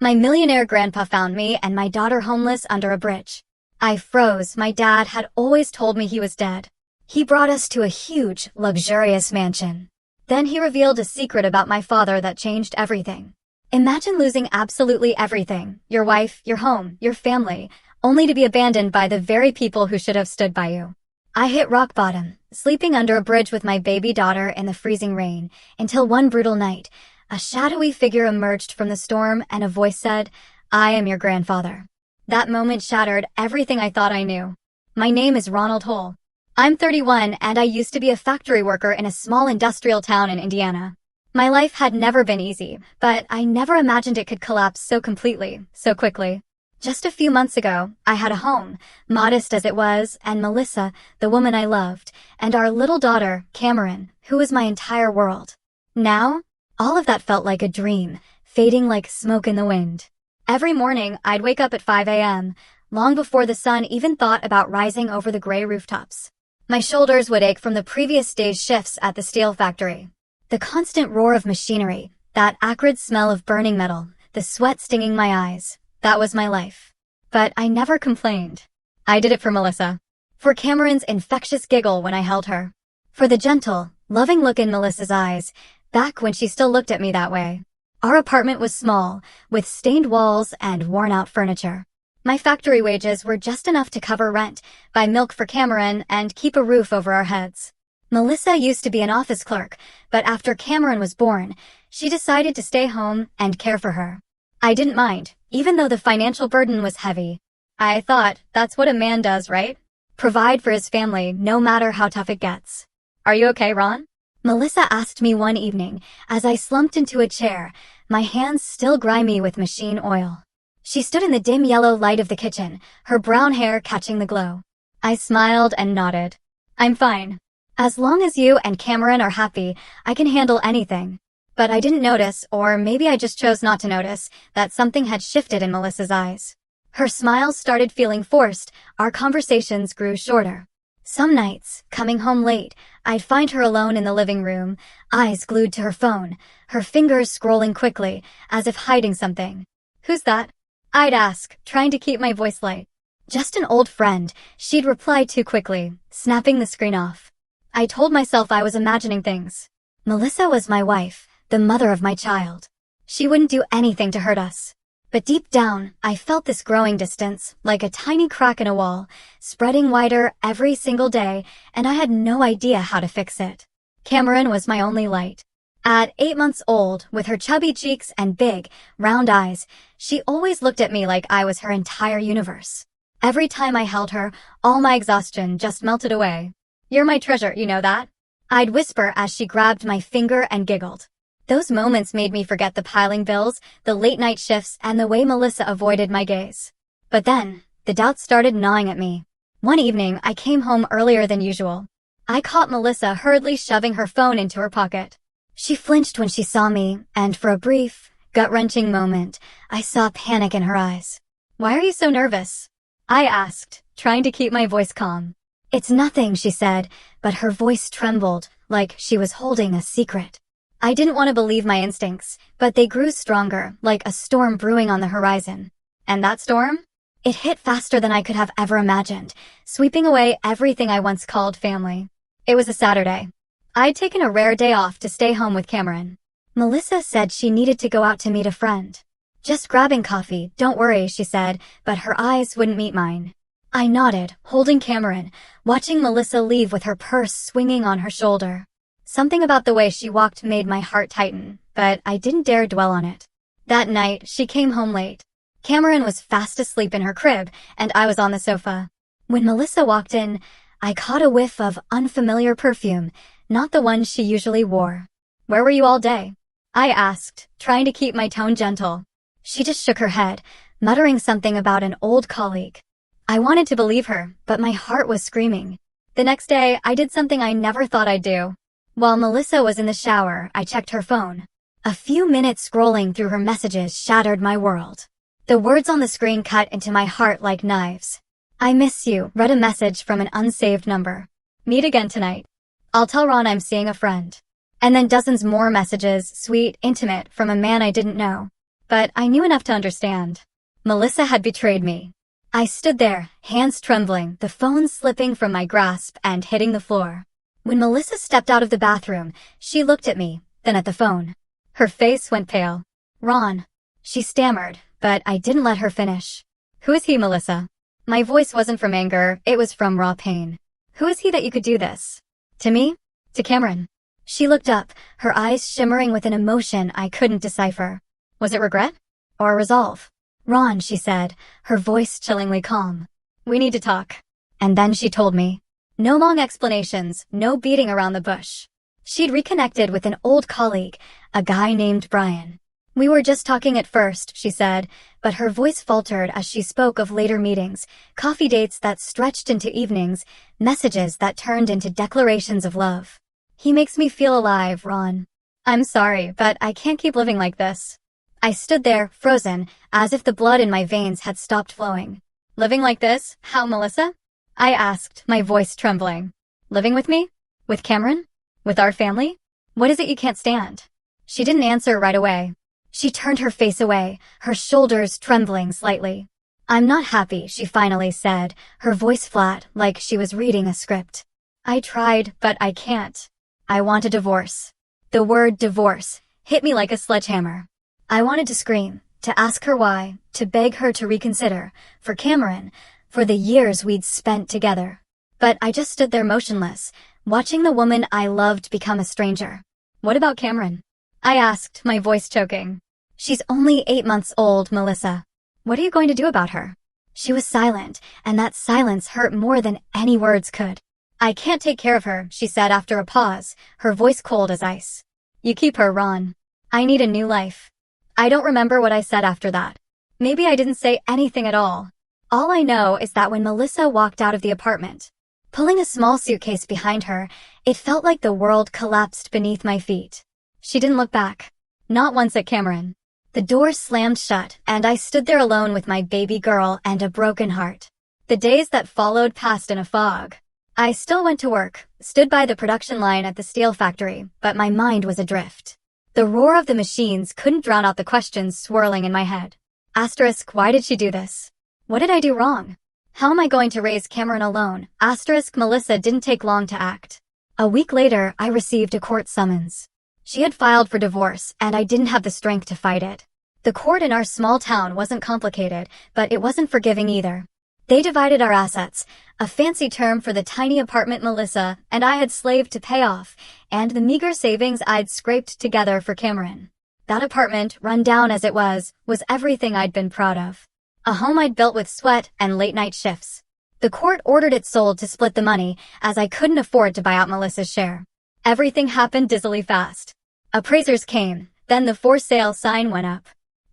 My millionaire grandpa found me and my daughter homeless under a bridge. I froze. My dad had always told me he was dead. He brought us to a huge, luxurious mansion. Then he revealed a secret about my father that changed everything. Imagine losing absolutely everything, your wife, your home, your family, only to be abandoned by the very people who should have stood by you. I hit rock bottom, sleeping under a bridge with my baby daughter in the freezing rain, until one brutal night, a shadowy figure emerged from the storm and a voice said, "I am your grandfather." That moment shattered everything I thought I knew. My name is Ronald Hull. I'm 31 and I used to be a factory worker in a small industrial town in Indiana. My life had never been easy, but I never imagined it could collapse so completely, so quickly. Just a few months ago, I had a home, modest as it was, and Melissa, the woman I loved, and our little daughter, Cameron, who was my entire world. Now, all of that felt like a dream, fading like smoke in the wind. Every morning, I'd wake up at 5 a.m., long before the sun even thought about rising over the gray rooftops. My shoulders would ache from the previous day's shifts at the steel factory. The constant roar of machinery, that acrid smell of burning metal, the sweat stinging my eyes, that was my life. But I never complained. I did it for Melissa. For Cameron's infectious giggle when I held her. For the gentle, loving look in Melissa's eyes, back when she still looked at me that way. Our apartment was small, with stained walls and worn-out furniture. My factory wages were just enough to cover rent, buy milk for Cameron, and keep a roof over our heads. Melissa used to be an office clerk, but after Cameron was born, she decided to stay home and care for her. I didn't mind, even though the financial burden was heavy. I thought, that's what a man does, right? Provide for his family, no matter how tough it gets. "Are you okay, Ron?" Melissa asked me one evening, as I slumped into a chair, my hands still grimy with machine oil. She stood in the dim yellow light of the kitchen, her brown hair catching the glow. I smiled and nodded. "I'm fine. As long as you and Cameron are happy, I can handle anything." But I didn't notice, or maybe I just chose not to notice, that something had shifted in Melissa's eyes. Her smiles started feeling forced, our conversations grew shorter. Some nights, coming home late, I'd find her alone in the living room, eyes glued to her phone, her fingers scrolling quickly, as if hiding something. "Who's that?" I'd ask, trying to keep my voice light. "Just an old friend," she'd reply too quickly, snapping the screen off. I told myself I was imagining things. Melissa was my wife, the mother of my child. She wouldn't do anything to hurt us. But deep down, I felt this growing distance, like a tiny crack in a wall, spreading wider every single day, and I had no idea how to fix it. Cameron was my only light. At 8 months old, with her chubby cheeks and big, round eyes, she always looked at me like I was her entire universe. Every time I held her, all my exhaustion just melted away. "You're my treasure, you know that?" I'd whisper as she grabbed my finger and giggled. Those moments made me forget the piling bills, the late-night shifts, and the way Melissa avoided my gaze. But then, the doubts started gnawing at me. One evening, I came home earlier than usual. I caught Melissa hurriedly shoving her phone into her pocket. She flinched when she saw me, and for a brief, gut-wrenching moment, I saw panic in her eyes. "Why are you so nervous?" I asked, trying to keep my voice calm. "It's nothing," she said, but her voice trembled, like she was holding a secret. I didn't want to believe my instincts, but they grew stronger, like a storm brewing on the horizon. And that storm? It hit faster than I could have ever imagined, sweeping away everything I once called family. It was a Saturday. I'd taken a rare day off to stay home with Cameron. Melissa said she needed to go out to meet a friend. "Just grabbing coffee, don't worry," she said, but her eyes wouldn't meet mine. I nodded, holding Cameron, watching Melissa leave with her purse swinging on her shoulder. Something about the way she walked made my heart tighten, but I didn't dare dwell on it. That night, she came home late. Cameron was fast asleep in her crib, and I was on the sofa. When Melissa walked in, I caught a whiff of unfamiliar perfume, not the one she usually wore. "Where were you all day?" I asked, trying to keep my tone gentle. She just shook her head, muttering something about an old colleague. I wanted to believe her, but my heart was screaming. The next day, I did something I never thought I'd do. While Melissa was in the shower, I checked her phone. A few minutes scrolling through her messages shattered my world. The words on the screen cut into my heart like knives. "I miss you," read a message from an unsaved number. "Meet again tonight. I'll tell Ron I'm seeing a friend." And then dozens more messages, sweet, intimate, from a man I didn't know. but I knew enough to understand. Melissa had betrayed me. I stood there, hands trembling, the phone slipping from my grasp and hitting the floor. When Melissa stepped out of the bathroom, she looked at me, then at the phone. Her face went pale. "Ron," she stammered, but I didn't let her finish. "Who is he, Melissa?" My voice wasn't from anger, it was from raw pain. "Who is he that you could do this? To me? To Cameron?" She looked up, her eyes shimmering with an emotion I couldn't decipher. Was it regret? Or resolve? "Ron," she said, her voice chillingly calm. "We need to talk." And then she told me. No long explanations, no beating around the bush. She'd reconnected with an old colleague, a guy named Brian. "We were just talking at first," she said, but her voice faltered as she spoke of later meetings, coffee dates that stretched into evenings, messages that turned into declarations of love. "He makes me feel alive, Ron. I'm sorry, but I can't keep living like this." I stood there, frozen, as if the blood in my veins had stopped flowing. "Living like this? How, Melissa?" I asked, my voice trembling. "Living with me? With Cameron? With our family? What is it you can't stand?" She didn't answer right away. She turned her face away, her shoulders trembling slightly. "I'm not happy," she finally said, her voice flat, like she was reading a script. "I tried, but I can't. I want a divorce." The word divorce hit me like a sledgehammer. I wanted to scream, to ask her why, to beg her to reconsider, for Cameron, for the years we'd spent together. But I just stood there motionless, watching the woman I loved become a stranger. "What about Cameron?" I asked, my voice choking. "She's only 8 months old, Melissa. What are you going to do about her?" She was silent, and that silence hurt more than any words could. "I can't take care of her," she said after a pause, her voice cold as ice. "You keep her, Ron. I need a new life." I don't remember what I said after that. Maybe I didn't say anything at all. All I know is that when Melissa walked out of the apartment, pulling a small suitcase behind her, it felt like the world collapsed beneath my feet. She didn't look back. Not once at Cameron. The door slammed shut, and I stood there alone with my baby girl and a broken heart. The days that followed passed in a fog. I still went to work, stood by the production line at the steel factory, but my mind was adrift. The roar of the machines couldn't drown out the questions swirling in my head. Asterisk, why did she do this? What did I do wrong? How am I going to raise Cameron alone? Asterisk, Melissa didn't take long to act. A week later, I received a court summons. She had filed for divorce, and I didn't have the strength to fight it. The court in our small town wasn't complicated, but it wasn't forgiving either. They divided our assets, a fancy term for the tiny apartment Melissa and I had slaved to pay off, and the meager savings I'd scraped together for Cameron. That apartment, run down as it was everything I'd been proud of. A home I'd built with sweat and late-night shifts. The court ordered it sold to split the money, as I couldn't afford to buy out Melissa's share. Everything happened dizzily fast. Appraisers came, then the for sale sign went up.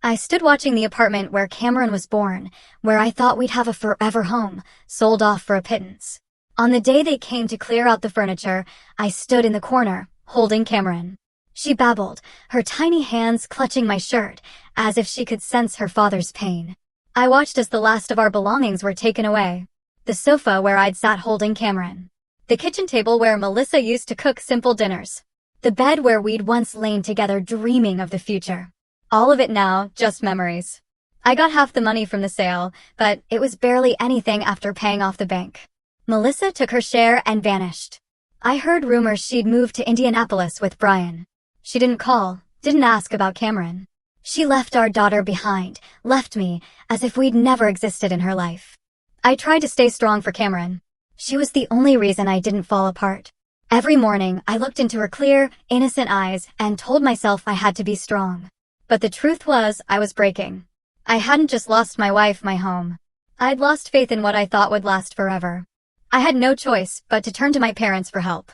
I stood watching the apartment where Cameron was born, where I thought we'd have a forever home, sold off for a pittance. On the day they came to clear out the furniture, I stood in the corner, holding Cameron. She babbled, her tiny hands clutching my shirt, as if she could sense her father's pain. I watched as the last of our belongings were taken away. The sofa where I'd sat holding Cameron. The kitchen table where Melissa used to cook simple dinners. The bed where we'd once lain together dreaming of the future. All of it now, just memories. I got half the money from the sale, but it was barely anything after paying off the bank. Melissa took her share and vanished. I heard rumors she'd moved to Indianapolis with Brian. She didn't call, didn't ask about Cameron. She left our daughter behind, left me, as if we'd never existed in her life. I tried to stay strong for Cameron. She was the only reason I didn't fall apart. Every morning, I looked into her clear, innocent eyes and told myself I had to be strong. But the truth was, I was breaking. I hadn't just lost my wife, my home. I'd lost faith in what I thought would last forever. I had no choice but to turn to my parents for help.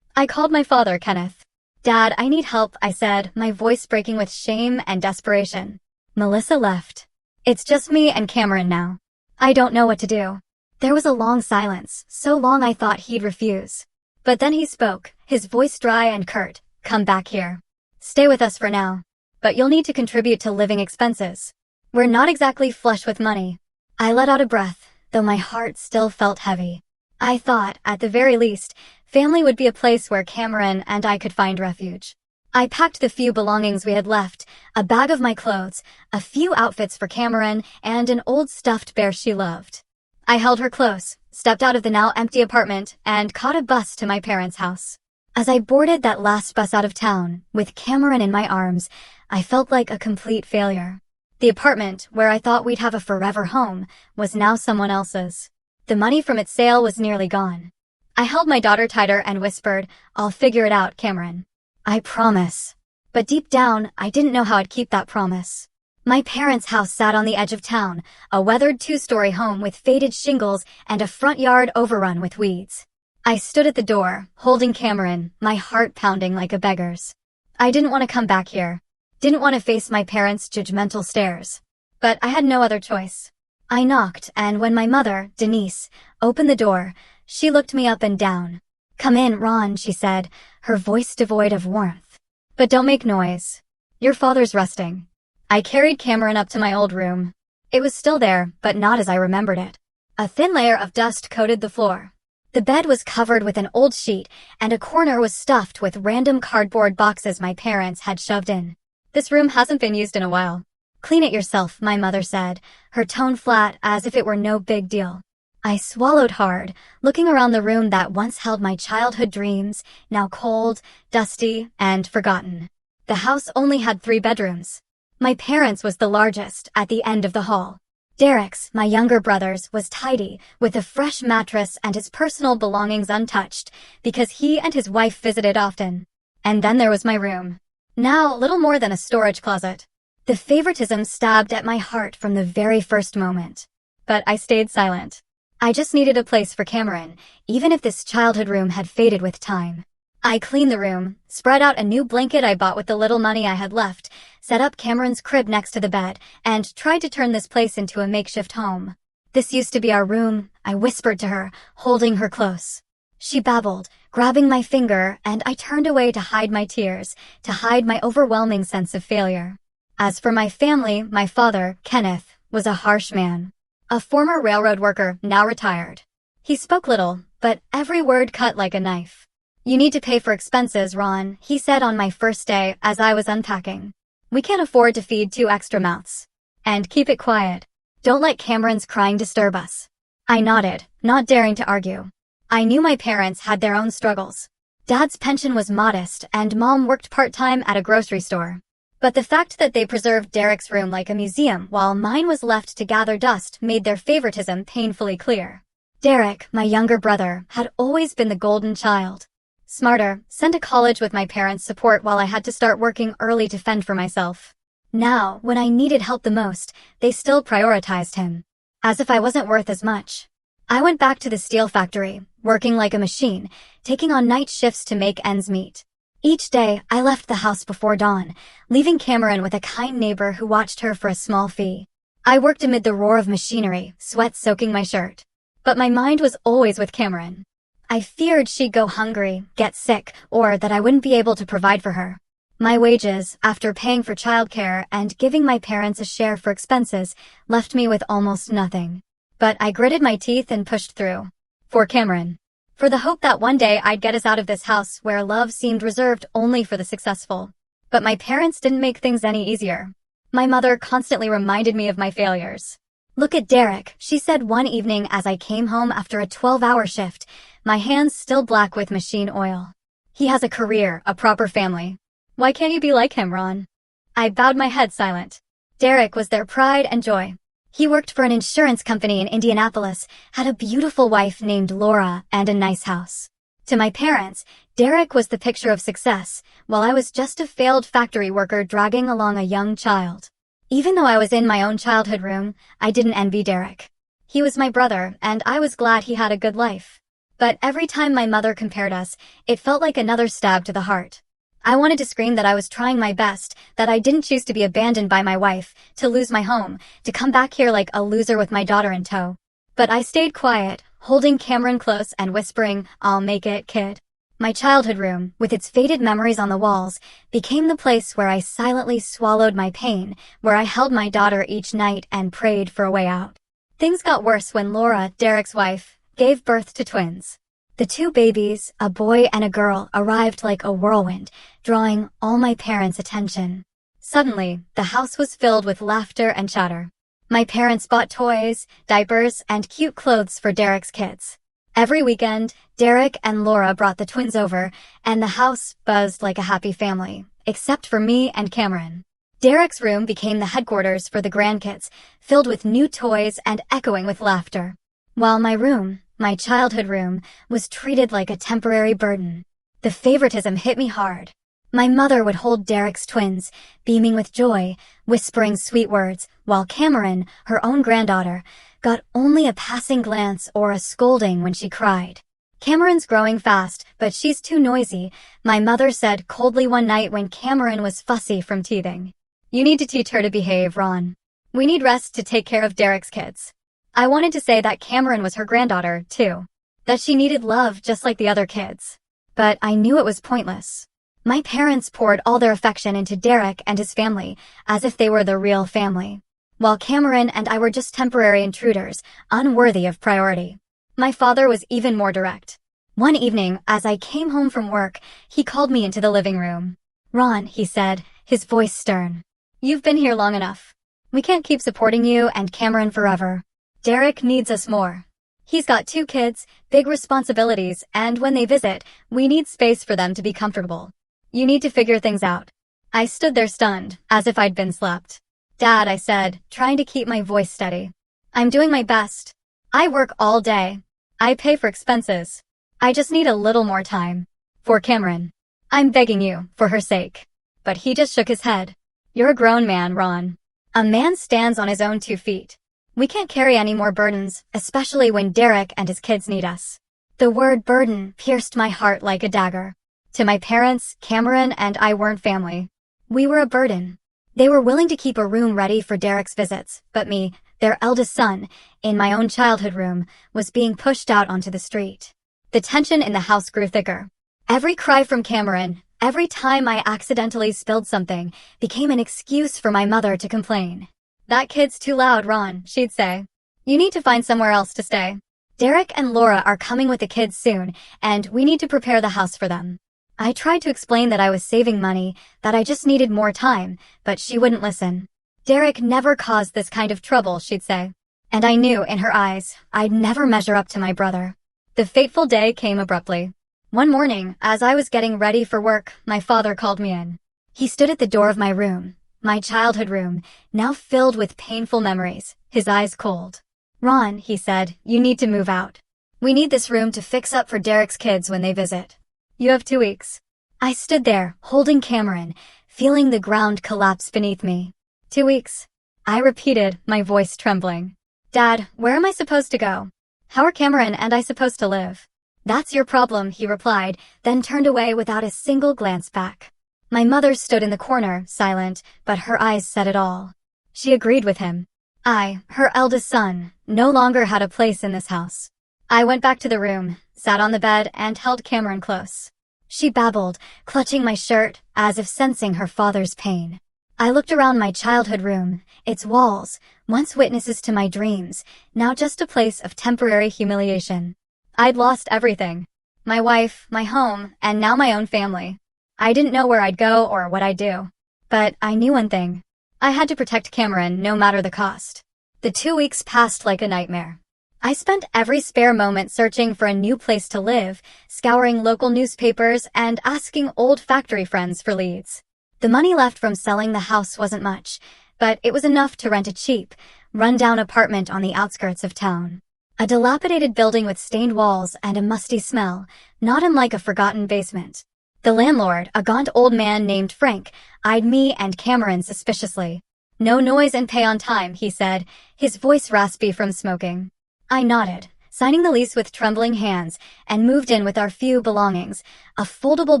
I called my father, Kenneth. "Dad, I need help," I said, my voice breaking with shame and desperation. Melissa left. "It's just me and Cameron now. I don't know what to do." There was a long silence, so long I thought he'd refuse. But then he spoke, his voice dry and curt. "Come back here. Stay with us for now. But you'll need to contribute to living expenses. We're not exactly flush with money." I let out a breath, though my heart still felt heavy. I thought, at the very least, family would be a place where Cameron and I could find refuge. I packed the few belongings we had left, a bag of my clothes, a few outfits for Cameron, and an old stuffed bear she loved. I held her close, stepped out of the now empty apartment, and caught a bus to my parents' house. As I boarded that last bus out of town, with Cameron in my arms, I felt like a complete failure. The apartment, where I thought we'd have a forever home, was now someone else's. The money from its sale was nearly gone. I held my daughter tighter and whispered, "I'll figure it out, Cameron. I promise." But deep down, I didn't know how I'd keep that promise. My parents' house sat on the edge of town, a weathered two-story home with faded shingles and a front yard overrun with weeds. I stood at the door, holding Cameron, my heart pounding like a beggar's. I didn't want to come back here. Didn't want to face my parents' judgmental stares. But I had no other choice. I knocked, and when my mother, Denise, opened the door, she looked me up and down. "Come in, Ron," she said, her voice devoid of warmth. "But don't make noise. Your father's resting." I carried Cameron up to my old room. It was still there, but not as I remembered it. A thin layer of dust coated the floor. The bed was covered with an old sheet, and a corner was stuffed with random cardboard boxes my parents had shoved in. "This room hasn't been used in a while. Clean it yourself," my mother said, her tone flat as if it were no big deal. I swallowed hard, looking around the room that once held my childhood dreams, now cold, dusty, and forgotten. The house only had 3 bedrooms. My parents' was the largest, at the end of the hall. Derek's, my younger brother's, was tidy, with a fresh mattress and his personal belongings untouched, because he and his wife visited often. And then there was my room. Now little more than a storage closet. The favoritism stabbed at my heart from the very first moment. But I stayed silent. I just needed a place for Cameron, even if this childhood room had faded with time. I cleaned the room, spread out a new blanket I bought with the little money I had left, set up Cameron's crib next to the bed, and tried to turn this place into a makeshift home. "This used to be our room," I whispered to her, holding her close. She babbled, grabbing my finger, and I turned away to hide my tears, to hide my overwhelming sense of failure. As for my family, my father, Kenneth, was a harsh man. A former railroad worker, now retired. He spoke little, but every word cut like a knife. "You need to pay for expenses, Ron," he said on my first day as I was unpacking. "We can't afford to feed 2 extra mouths. And keep it quiet. Don't let Cameron's crying disturb us." I nodded, not daring to argue. I knew my parents had their own struggles. Dad's pension was modest, and Mom worked part-time at a grocery store. But the fact that they preserved Derek's room like a museum while mine was left to gather dust made their favoritism painfully clear. Derek, my younger brother, had always been the golden child. Smarter, sent to college with my parents' support while I had to start working early to fend for myself. Now, when I needed help the most, they still prioritized him. As if I wasn't worth as much. I went back to the steel factory, working like a machine, taking on night shifts to make ends meet. Each day, I left the house before dawn, leaving Cameron with a kind neighbor who watched her for a small fee. I worked amid the roar of machinery, sweat soaking my shirt. But my mind was always with Cameron. I feared she'd go hungry, get sick, or that I wouldn't be able to provide for her. My wages, after paying for childcare and giving my parents a share for expenses, left me with almost nothing. But I gritted my teeth and pushed through. For Cameron. For the hope that one day I'd get us out of this house where love seemed reserved only for the successful. But my parents didn't make things any easier. My mother constantly reminded me of my failures. "Look at Derek," she said one evening as I came home after a 12-hour shift, my hands still black with machine oil. "He has a career, a proper family. Why can't you be like him, Ron?" I bowed my head silent. Derek was their pride and joy. He worked for an insurance company in Indianapolis, had a beautiful wife named Laura, and a nice house. To my parents, Derek was the picture of success, while I was just a failed factory worker dragging along a young child. Even though I was in my own childhood room, I didn't envy Derek. He was my brother, and I was glad he had a good life. But every time my mother compared us, it felt like another stab to the heart. I wanted to scream that I was trying my best, that I didn't choose to be abandoned by my wife, to lose my home, to come back here like a loser with my daughter in tow. But I stayed quiet, holding Cameron close and whispering, "I'll make it, kid." My childhood room, with its faded memories on the walls, became the place where I silently swallowed my pain, where I held my daughter each night and prayed for a way out. Things got worse when Laura, Derek's wife, gave birth to twins. The two babies, a boy and a girl, arrived like a whirlwind, drawing all my parents' attention. Suddenly, the house was filled with laughter and chatter. My parents bought toys, diapers, and cute clothes for Derek's kids. Every weekend, Derek and Laura brought the twins over, and the house buzzed like a happy family, except for me and Cameron. Derek's room became the headquarters for the grandkids, filled with new toys and echoing with laughter. While my room, my childhood room, was treated like a temporary burden. The favoritism hit me hard. My mother would hold Derek's twins, beaming with joy, whispering sweet words, while Cameron, her own granddaughter, got only a passing glance or a scolding when she cried. Cameron's growing fast, but she's too noisy, my mother said coldly one night when Cameron was fussy from teething. You need to teach her to behave, Ron. We need rest to take care of Derek's kids. I wanted to say that Cameron was her granddaughter, too. That she needed love just like the other kids. But I knew it was pointless. My parents poured all their affection into Derek and his family, as if they were the real family, while Cameron and I were just temporary intruders, unworthy of priority. My father was even more direct. One evening, as I came home from work, he called me into the living room. Ron, he said, his voice stern. You've been here long enough. We can't keep supporting you and Cameron forever. Derek needs us more. He's got 2 kids, big responsibilities, and when they visit, we need space for them to be comfortable. You need to figure things out. I stood there stunned, as if I'd been slapped. Dad, I said, trying to keep my voice steady. I'm doing my best. I work all day. I pay for expenses. I just need a little more time. For Cameron. I'm begging you, for her sake. But he just shook his head. You're a grown man, Ron. A man stands on his own 2 feet. We can't carry any more burdens, especially when Derek and his kids need us. The word burden pierced my heart like a dagger. To my parents, Cameron and I weren't family. We were a burden. They were willing to keep a room ready for Derek's visits, but me, their eldest son, in my own childhood room, was being pushed out onto the street. The tension in the house grew thicker. Every cry from Cameron, every time I accidentally spilled something, became an excuse for my mother to complain. That kid's too loud, Ron, she'd say. You need to find somewhere else to stay. Derek and Laura are coming with the kids soon, and we need to prepare the house for them. I tried to explain that I was saving money, that I just needed more time, but she wouldn't listen. Derek never caused this kind of trouble, she'd say. And I knew in her eyes, I'd never measure up to my brother. The fateful day came abruptly. One morning, as I was getting ready for work, my father called me in. He stood at the door of my room, my childhood room, now filled with painful memories, his eyes cold. Ron, he said, you need to move out. We need this room to fix up for Derek's kids when they visit. You have 2 weeks. I stood there, holding Cameron, feeling the ground collapse beneath me. 2 weeks. I repeated, my voice trembling. Dad, where am I supposed to go? How are Cameron and I supposed to live? That's your problem, he replied, then turned away without a single glance back. My mother stood in the corner, silent, but her eyes said it all. She agreed with him. I, her eldest son, no longer had a place in this house. I went back to the room, sat on the bed, and held Cameron close. She babbled, clutching my shirt, as if sensing her father's pain. I looked around my childhood room, its walls, once witnesses to my dreams, now just a place of temporary humiliation. I'd lost everything. My wife, my home, and now my own family. I didn't know where I'd go or what I'd do. But I knew one thing. I had to protect Cameron no matter the cost. The 2 weeks passed like a nightmare. I spent every spare moment searching for a new place to live, scouring local newspapers and asking old factory friends for leads. The money left from selling the house wasn't much, but it was enough to rent a cheap, run-down apartment on the outskirts of town. A dilapidated building with stained walls and a musty smell, not unlike a forgotten basement. The landlord, a gaunt old man named Frank, eyed me and Cameron suspiciously. No noise and pay on time, he said, his voice raspy from smoking. I nodded, signing the lease with trembling hands, and moved in with our few belongings, a foldable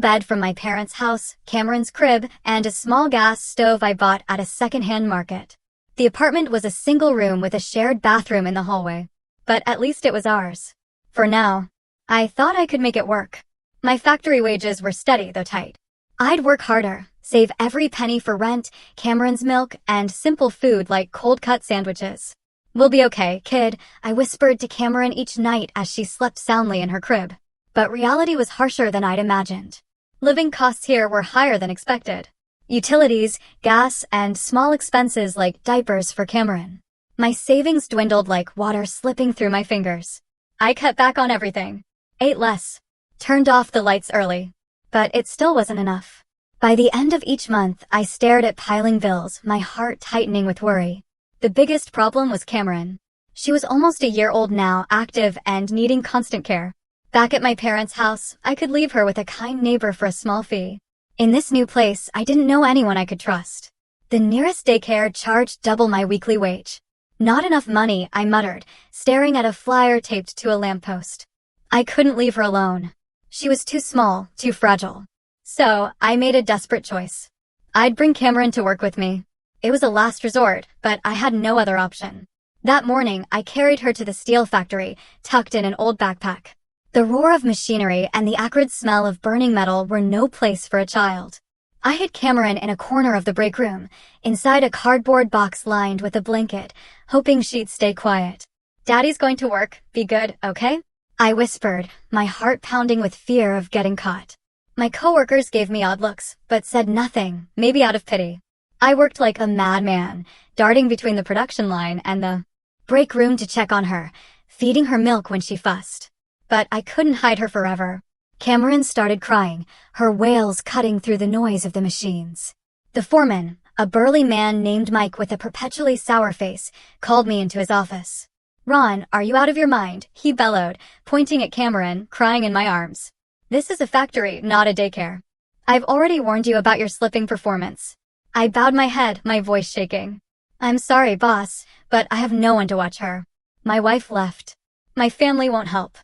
bed from my parents' house, Cameron's crib, and a small gas stove I bought at a second-hand market. The apartment was a single room with a shared bathroom in the hallway. But at least it was ours. For now, I thought I could make it work. My factory wages were steady, though tight. I'd work harder, save every penny for rent, Cameron's milk, and simple food like cold-cut sandwiches. We'll be okay, kid, I whispered to Cameron each night as she slept soundly in her crib. But reality was harsher than I'd imagined. Living costs here were higher than expected. Utilities, gas, and small expenses like diapers for Cameron. My savings dwindled like water slipping through my fingers. I cut back on everything. Ate less. Turned off the lights early. But it still wasn't enough. By the end of each month, I stared at piling bills, my heart tightening with worry. The biggest problem was Cameron. She was almost a year old now, active and needing constant care. Back at my parents' house, I could leave her with a kind neighbor for a small fee. In this new place, I didn't know anyone I could trust. The nearest daycare charged double my weekly wage. Not enough money, I muttered, staring at a flyer taped to a lamppost. I couldn't leave her alone. She was too small, too fragile. So, I made a desperate choice. I'd bring Cameron to work with me. It was a last resort, but I had no other option. That morning, I carried her to the steel factory, tucked in an old backpack. The roar of machinery and the acrid smell of burning metal were no place for a child. I hid Cameron in a corner of the break room, inside a cardboard box lined with a blanket, hoping she'd stay quiet. "Daddy's going to work, be good, okay?" I whispered, my heart pounding with fear of getting caught. My coworkers gave me odd looks, but said nothing, maybe out of pity. I worked like a madman, darting between the production line and the break room to check on her, feeding her milk when she fussed. But I couldn't hide her forever. Cameron started crying, her wails cutting through the noise of the machines. The foreman, a burly man named Mike with a perpetually sour face, called me into his office. "Ron, are you out of your mind?" he bellowed, pointing at Cameron, crying in my arms. "This is a factory, not a daycare. I've already warned you about your slipping performance." I bowed my head, my voice shaking. "I'm sorry, boss, but I have no one to watch her. My wife left. My family won't help.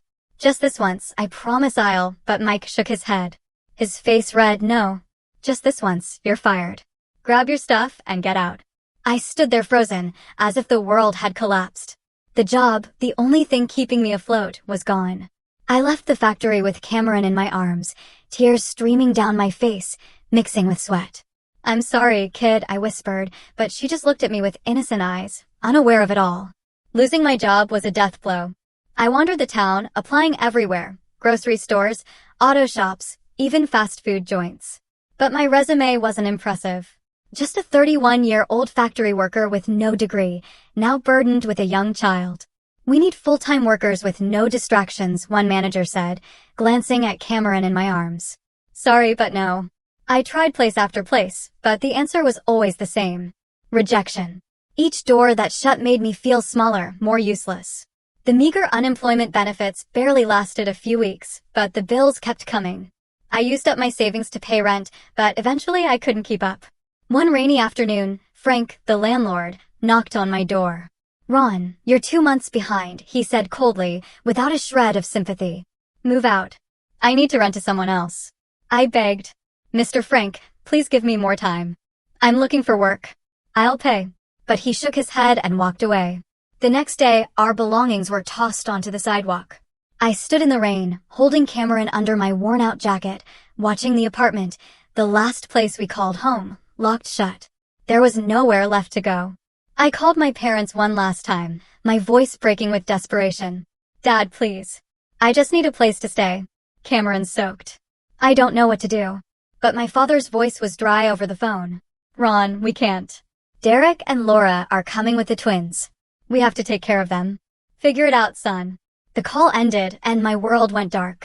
Just this once, I promise I'll," but Mike shook his head. His face read, "No. Just this once, you're fired. Grab your stuff and get out." I stood there frozen, as if the world had collapsed. The job, the only thing keeping me afloat, was gone. I left the factory with Cameron in my arms, tears streaming down my face, mixing with sweat. "I'm sorry, kid," I whispered, but she just looked at me with innocent eyes, unaware of it all. Losing my job was a death blow. I wandered the town, applying everywhere, grocery stores, auto shops, even fast food joints. But my resume wasn't impressive. Just a 31-year-old factory worker with no degree, now burdened with a young child. "We need full-time workers with no distractions," one manager said, glancing at Cameron in my arms. "Sorry, but no." I tried place after place, but the answer was always the same. Rejection. Each door that shut made me feel smaller, more useless. The meager unemployment benefits barely lasted a few weeks, but the bills kept coming. I used up my savings to pay rent, but eventually I couldn't keep up. One rainy afternoon, Frank, the landlord, knocked on my door. "Ron, you're 2 months behind," he said coldly, without a shred of sympathy. "Move out. I need to rent to someone else." I begged. "Mr. Frank, please give me more time. I'm looking for work. I'll pay." But he shook his head and walked away. The next day, our belongings were tossed onto the sidewalk. I stood in the rain, holding Cameron under my worn-out jacket, watching the apartment, the last place we called home, locked shut. There was nowhere left to go. I called my parents one last time, my voice breaking with desperation. "Dad, please. I just need a place to stay." Cameron soaked. "I don't know what to do." But my father's voice was dry over the phone. "Ron, we can't. Derek and Laura are coming with the twins. We have to take care of them. Figure it out, son." The call ended and my world went dark.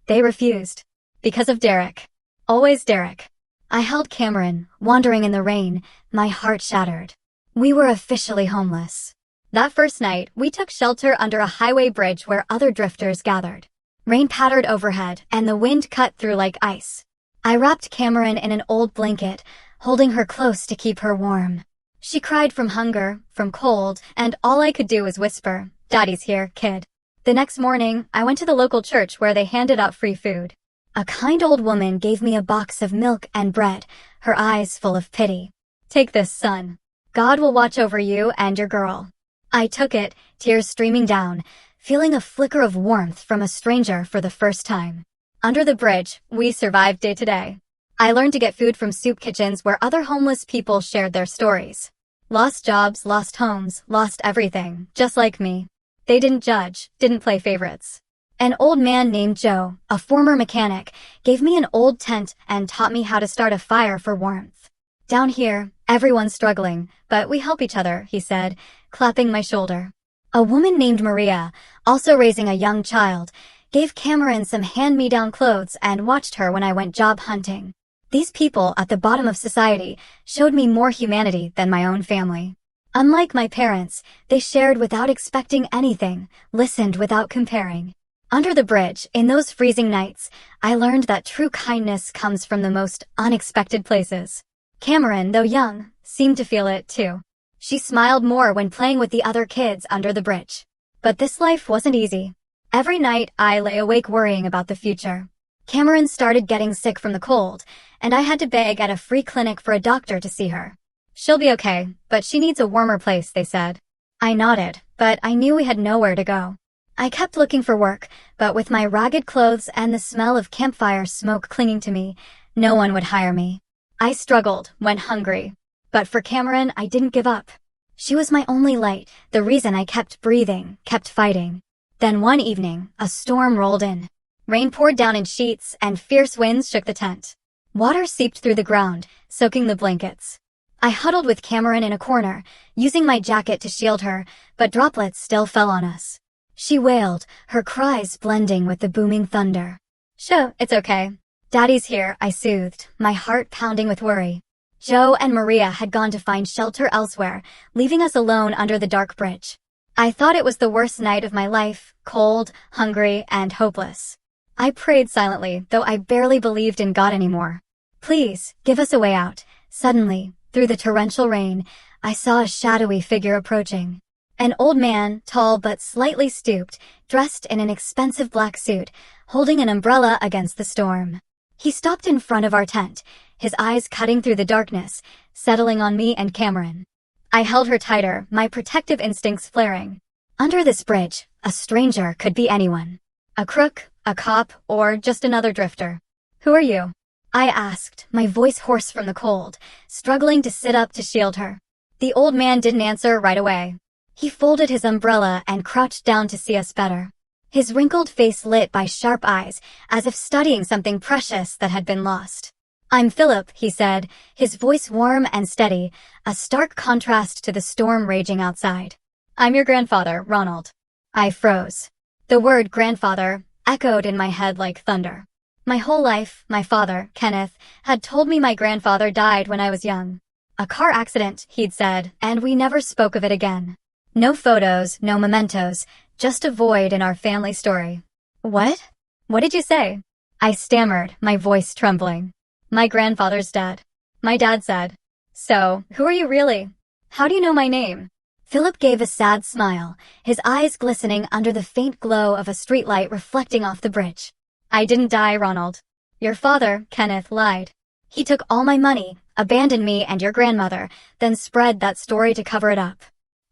They refused. Because of Derek. Always Derek. I held Cameron, wandering in the rain, my heart shattered. We were officially homeless. That first night, we took shelter under a highway bridge where other drifters gathered. Rain pattered overhead and the wind cut through like ice. I wrapped Cameron in an old blanket, holding her close to keep her warm. She cried from hunger, from cold, and all I could do was whisper, "Daddy's here, kid." The next morning, I went to the local church where they handed out free food. A kind old woman gave me a box of milk and bread, her eyes full of pity. "Take this, son. God will watch over you and your girl." I took it, tears streaming down, feeling a flicker of warmth from a stranger for the first time. Under the bridge, we survived day to day. I learned to get food from soup kitchens where other homeless people shared their stories. Lost jobs, lost homes, lost everything, just like me. They didn't judge, didn't play favorites. An old man named Joe, a former mechanic, gave me an old tent and taught me how to start a fire for warmth. Down here, everyone's struggling, but we help each other, he said, clapping my shoulder. A woman named Maria, also raising a young child, gave Cameron some hand-me-down clothes and watched her when I went job hunting. These people at the bottom of society showed me more humanity than my own family. Unlike my parents, they shared without expecting anything, listened without comparing. Under the bridge, in those freezing nights, I learned that true kindness comes from the most unexpected places. Cameron, though young, seemed to feel it too. She smiled more when playing with the other kids under the bridge. But this life wasn't easy. Every night, I lay awake worrying about the future. Cameron started getting sick from the cold, and I had to beg at a free clinic for a doctor to see her. She'll be okay, but she needs a warmer place, they said. I nodded, but I knew we had nowhere to go. I kept looking for work, but with my ragged clothes and the smell of campfire smoke clinging to me, no one would hire me. I struggled, went hungry. But for Cameron, I didn't give up. She was my only light, the reason I kept breathing, kept fighting. Then one evening, a storm rolled in. Rain poured down in sheets, and fierce winds shook the tent. Water seeped through the ground, soaking the blankets. I huddled with Cameron in a corner, using my jacket to shield her, but droplets still fell on us. She wailed, her cries blending with the booming thunder. "Sure, it's okay. Daddy's here," I soothed, my heart pounding with worry. Joe and Maria had gone to find shelter elsewhere, leaving us alone under the dark bridge. I thought it was the worst night of my life, cold, hungry, and hopeless. I prayed silently, though I barely believed in God anymore. "Please, give us a way out." Suddenly, through the torrential rain, I saw a shadowy figure approaching. An old man, tall but slightly stooped, dressed in an expensive black suit, holding an umbrella against the storm. He stopped in front of our tent, his eyes cutting through the darkness, settling on me and Cameron. I held her tighter, my protective instincts flaring. Under this bridge, a stranger could be anyone. A crook, a cop, or just another drifter. "Who are you?" I asked, my voice hoarse from the cold, struggling to sit up to shield her. The old man didn't answer right away. He folded his umbrella and crouched down to see us better. His wrinkled face lit by sharp eyes, as if studying something precious that had been lost. "I'm Philip," he said, his voice warm and steady, a stark contrast to the storm raging outside. "I'm your grandfather, Ronald." I froze. The word grandfather echoed in my head like thunder. My whole life, my father, Kenneth, had told me my grandfather died when I was young. A car accident, he'd said, and we never spoke of it again. No photos, no mementos, just a void in our family story. "What? What did you say?" I stammered, my voice trembling. "My grandfather's dead." My dad said. "So, who are you really? How do you know my name?" Philip gave a sad smile, his eyes glistening under the faint glow of a streetlight reflecting off the bridge. "I didn't die, Ronald. Your father, Kenneth, lied. He took all my money, abandoned me and your grandmother, then spread that story to cover it up.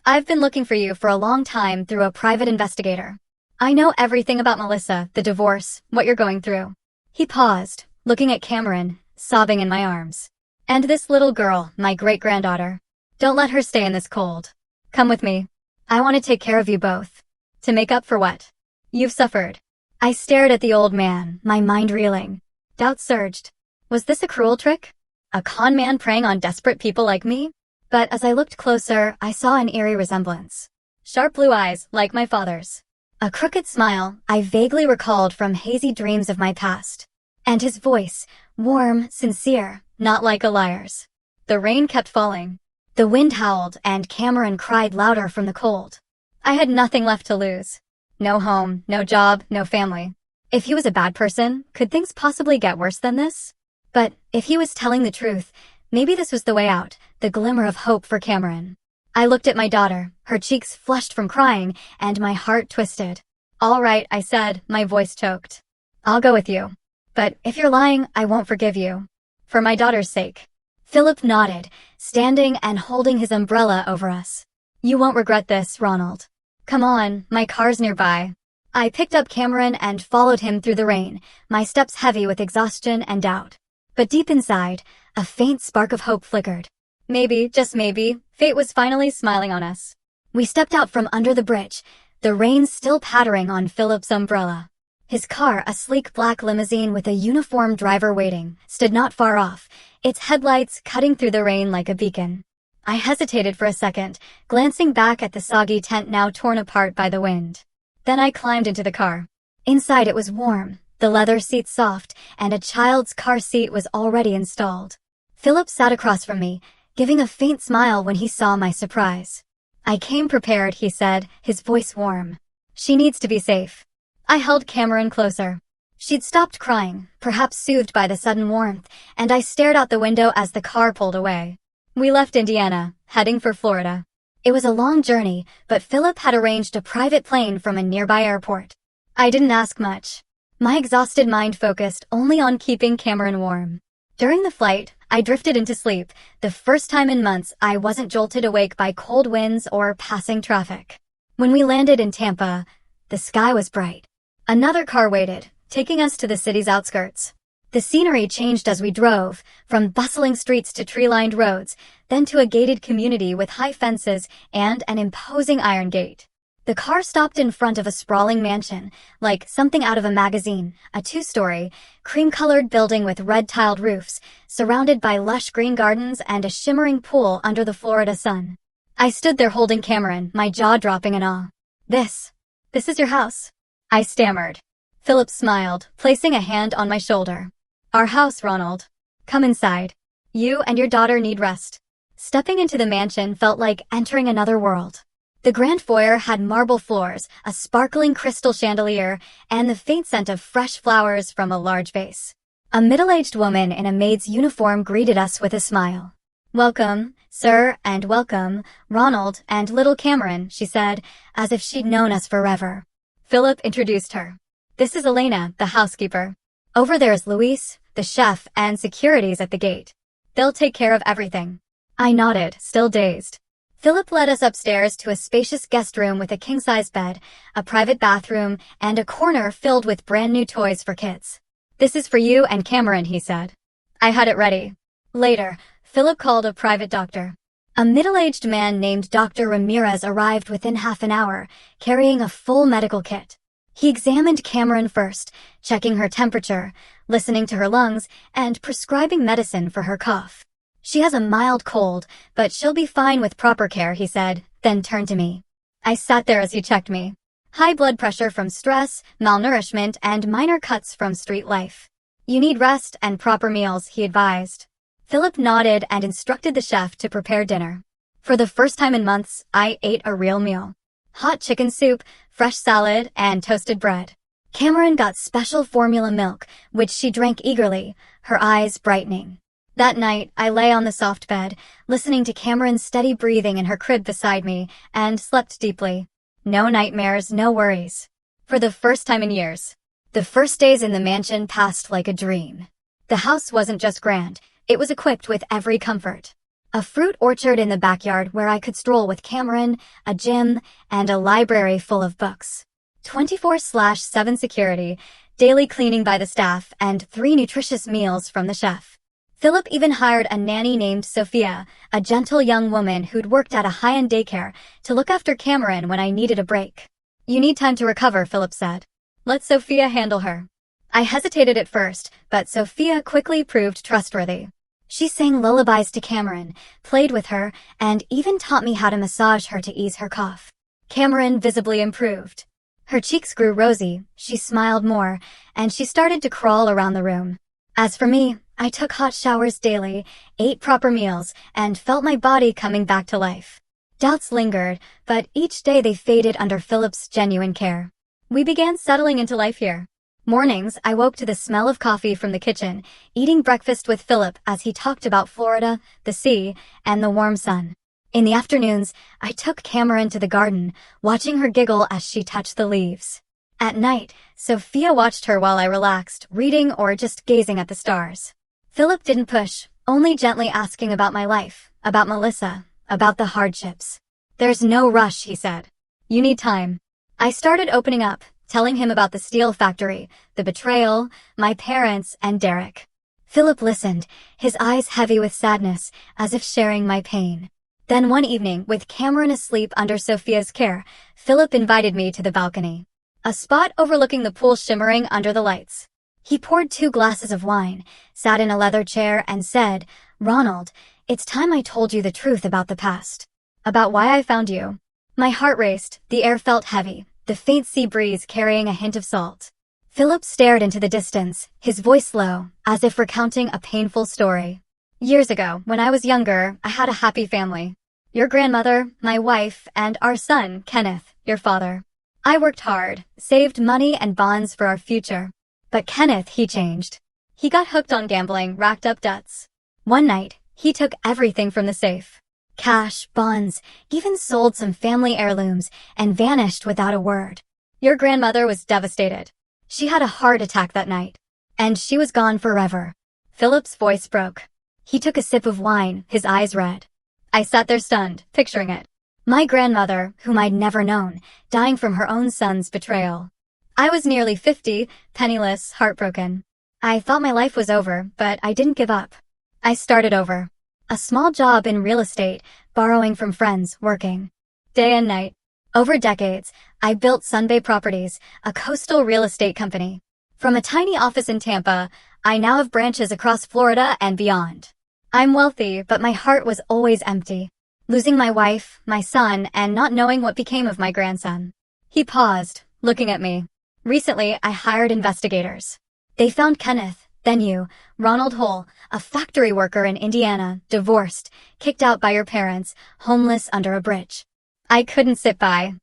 I've been looking for you for a long time through a private investigator. I know everything about Melissa, the divorce, what you're going through." He paused, looking at Cameron, sobbing in my arms. "And this little girl, my great-granddaughter. Don't let her stay in this cold. Come with me. I want to take care of you both. To make up for what you've suffered." I stared at the old man, my mind reeling. Doubt surged. Was this a cruel trick? A con man preying on desperate people like me? But as I looked closer, I saw an eerie resemblance. Sharp blue eyes, like my father's. A crooked smile I vaguely recalled from hazy dreams of my past. And his voice, warm, sincere, not like a liar's. The rain kept falling. The wind howled, and Cameron cried louder from the cold. I had nothing left to lose. No home, no job, no family. If he was a bad person, could things possibly get worse than this? But if he was telling the truth, maybe this was the way out, the glimmer of hope for Cameron. I looked at my daughter, her cheeks flushed from crying, and my heart twisted. "All right," I said, my voice choked. "I'll go with you. But if you're lying, I won't forgive you. For my daughter's sake." Philip nodded, standing and holding his umbrella over us. "You won't regret this, Ronald. Come on, my car's nearby." I picked up Cameron and followed him through the rain, my steps heavy with exhaustion and doubt. But deep inside, a faint spark of hope flickered. Maybe, just maybe, fate was finally smiling on us. We stepped out from under the bridge, the rain still pattering on Philip's umbrella. His car, a sleek black limousine with a uniformed driver waiting, stood not far off, its headlights cutting through the rain like a beacon. I hesitated for a second, glancing back at the soggy tent now torn apart by the wind. Then I climbed into the car. Inside it was warm, the leather seats soft, and a child's car seat was already installed. Philip sat across from me, giving a faint smile when he saw my surprise. "I came prepared," he said, his voice warm. "She needs to be safe." I held Cameron closer. She'd stopped crying, perhaps soothed by the sudden warmth, and I stared out the window as the car pulled away. We left Indiana, heading for Florida. It was a long journey, but Philip had arranged a private plane from a nearby airport. I didn't ask much. My exhausted mind focused only on keeping Cameron warm. During the flight, I drifted into sleep, the first time in months I wasn't jolted awake by cold winds or passing traffic. When we landed in Tampa, the sky was bright. Another car waited, taking us to the city's outskirts. The scenery changed as we drove, from bustling streets to tree-lined roads, then to a gated community with high fences and an imposing iron gate. The car stopped in front of a sprawling mansion, like something out of a magazine, a two-story, cream-colored building with red-tiled roofs, surrounded by lush green gardens and a shimmering pool under the Florida sun. I stood there holding Cameron, my jaw dropping in awe. This is your house," I stammered. Philip smiled, placing a hand on my shoulder. "Our house, Ronald. Come inside. You and your daughter need rest." Stepping into the mansion felt like entering another world. The grand foyer had marble floors, a sparkling crystal chandelier, and the faint scent of fresh flowers from a large vase. A middle-aged woman in a maid's uniform greeted us with a smile. "Welcome, sir, and welcome, Ronald and little Cameron," she said, as if she'd known us forever. Philip introduced her. "This is Elena, the housekeeper. Over there is Luis, the chef, and security's at the gate. They'll take care of everything." I nodded, still dazed. Philip led us upstairs to a spacious guest room with a king-size bed, a private bathroom, and a corner filled with brand-new toys for kids. "This is for you and Cameron," he said. I had it ready. Later, Philip called a private doctor. A middle-aged man named Dr. Ramirez arrived within half an hour, carrying a full medical kit. He examined Cameron first, checking her temperature, listening to her lungs, and prescribing medicine for her cough. "She has a mild cold, but she'll be fine with proper care," he said, then turned to me. I sat there as he checked me. High blood pressure from stress, malnourishment, and minor cuts from street life. "You need rest and proper meals," he advised. Philip nodded and instructed the chef to prepare dinner. For the first time in months, I ate a real meal. Hot chicken soup, fresh salad, and toasted bread. Cameron got special formula milk, which she drank eagerly, her eyes brightening. That night, I lay on the soft bed, listening to Cameron's steady breathing in her crib beside me, and slept deeply. No nightmares, no worries. For the first time in years. The first days in the mansion passed like a dream. The house wasn't just grand, it was equipped with every comfort. A fruit orchard in the backyard where I could stroll with Cameron, a gym, and a library full of books. 24/7 security, daily cleaning by the staff, and 3 nutritious meals from the chef. Philip even hired a nanny named Sophia, a gentle young woman who'd worked at a high-end daycare, to look after Cameron when I needed a break. "You need time to recover," Philip said. "Let Sophia handle her." I hesitated at first, but Sophia quickly proved trustworthy. She sang lullabies to Cameron, played with her, and even taught me how to massage her to ease her cough. Cameron visibly improved. Her cheeks grew rosy, she smiled more, and she started to crawl around the room. As for me, I took hot showers daily, ate proper meals, and felt my body coming back to life. Doubts lingered, but each day they faded under Philip's genuine care. We began settling into life here. Mornings, I woke to the smell of coffee from the kitchen, eating breakfast with Philip as he talked about Florida, the sea, and the warm sun. In the afternoons, I took Cameron to the garden, watching her giggle as she touched the leaves. At night, Sophia watched her while I relaxed, reading or just gazing at the stars. Philip didn't push, only gently asking about my life, about Melissa, about the hardships. "There's no rush," he said. "You need time." I started opening up, telling him about the steel factory, the betrayal, my parents, and Derek. Philip listened, his eyes heavy with sadness, as if sharing my pain. Then one evening, with Cameron asleep under Sophia's care, Philip invited me to the balcony. a spot overlooking the pool shimmering under the lights. He poured 2 glasses of wine, sat in a leather chair, and said, "Ronald, it's time I told you the truth about the past. About why I found you." My heart raced, the air felt heavy, the faint sea breeze carrying a hint of salt. Philip stared into the distance, his voice low, as if recounting a painful story. "Years ago, when I was younger, I had a happy family. Your grandmother, my wife, and our son, Kenneth, your father. I worked hard, saved money and bonds for our future. But Kenneth, he changed. He got hooked on gambling, racked up debts. One night, he took everything from the safe. Cash, bonds, even sold some family heirlooms, and vanished without a word. Your grandmother was devastated. She had a heart attack that night. And she was gone forever." Philip's voice broke. He took a sip of wine, his eyes red. I sat there stunned, picturing it. My grandmother, whom I'd never known, dying from her own son's betrayal. I was nearly 50, penniless, heartbroken. I thought my life was over, but I didn't give up. I started over. A small job in real estate, borrowing from friends, working day and night. Over decades, I built Sunbay Properties, a coastal real estate company. From a tiny office in Tampa, I now have branches across Florida and beyond. I'm wealthy, but my heart was always empty. Losing my wife, my son, and not knowing what became of my grandson. He paused, looking at me. Recently, I hired investigators. They found Kenneth, then you, Ronald Hull, a factory worker in Indiana, divorced, kicked out by your parents, homeless under a bridge. I couldn't sit by.